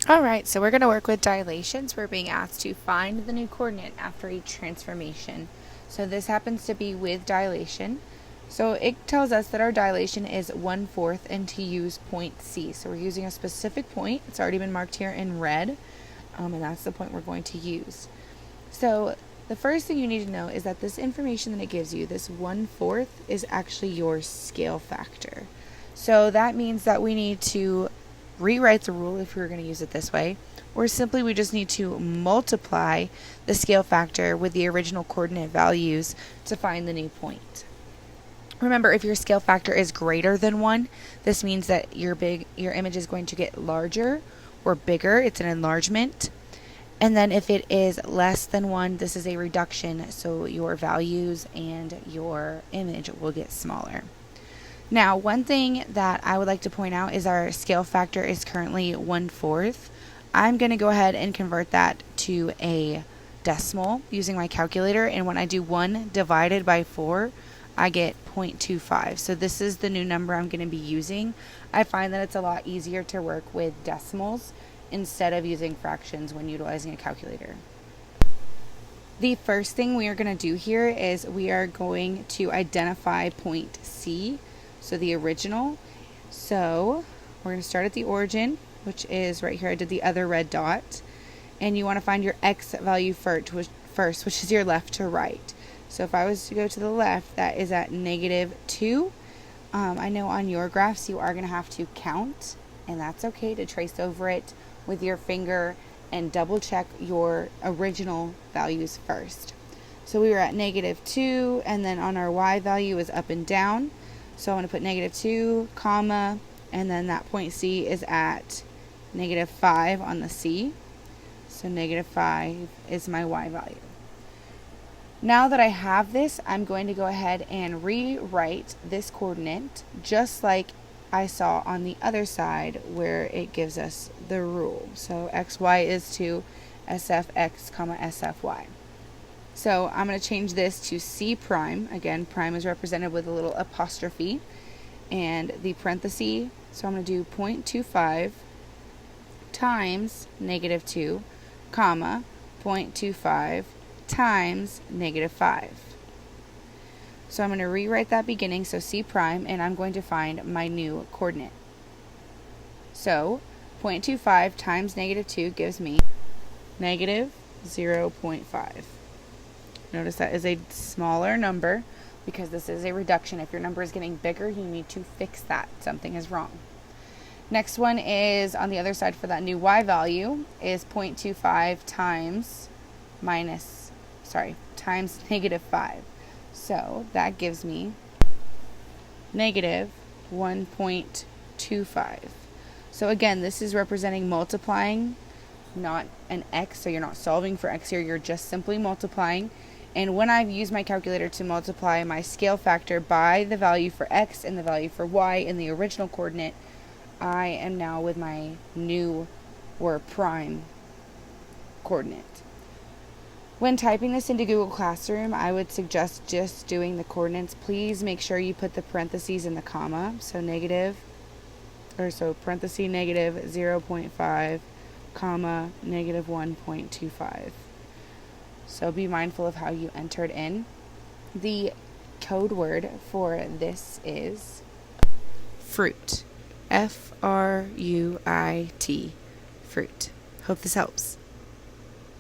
Alright, so we're going to work with dilations. We're being asked to find the new coordinate after each transformation. So this happens to be with dilation. So it tells us that our dilation is 1/4 and to use point C. So we're using a specific point. It's already been marked here in red, and that's the point we're going to use. So the first thing you need to know is that this information that it gives you, this 1/4, is actually your scale factor. So that means that we need to rewrite the rule if we were going to use it this way, or simply we just need to multiply the scale factor with the original coordinate values to find the new point. Remember, if your scale factor is greater than 1, this means that your image is going to get larger or bigger. It's an enlargement. And then if it is less than 1, this is a reduction, so your values and your image will get smaller. Now, one thing that I would like to point out is our scale factor is currently 1/4. I'm going to go ahead and convert that to a decimal using my calculator, and when I do 1 divided by 4, I get 0.25. So this is the new number I'm going to be using. I find that it's a lot easier to work with decimals instead of using fractions when utilizing a calculator. The first thing we are going to do here is we are going to identify point C, so the original. So we're going to start at the origin, which is right here. I did the other red dot, and you want to find your x value first, which is your left to right. So if I was to go to the left, that is at -2. I know on your graphs you are going to have to count, and that's okay to trace over it with your finger and double check your original values first. So we were at -2, and then on our y value is up and down. So I'm going to put -2, comma, and then that point C is at -5 on the C. So -5 is my y value. Now that I have this, I'm going to go ahead and rewrite this coordinate just like I saw on the other side where it gives us the rule. So xy is to sfx, sfy. So I'm going to change this to C prime. Again, prime is represented with a little apostrophe and the parenthesis. So I'm going to do 0.25 times -2, comma, 0.25 times -5. So I'm going to rewrite that beginning, so C prime, and I'm going to find my new coordinate. So 0.25 times -2 gives me -0.5. Notice that is a smaller number because this is a reduction. If your number is getting bigger, you need to fix that. Something is wrong. Next one is on the other side for that new y value is 0.25 times -5. So that gives me -1.25. So again, this is representing multiplying, not an x, so you're not solving for x here, you're just simply multiplying. And when I've used my calculator to multiply my scale factor by the value for x and the value for y in the original coordinate, I am now with my new or prime coordinate. When typing this into Google Classroom, I would suggest just doing the coordinates. Please make sure you put the parentheses in the comma, so parenthesis -0.5, comma, -1.25. So be mindful of how you entered in. The code word for this is fruit. Fruit. Fruit. Hope this helps.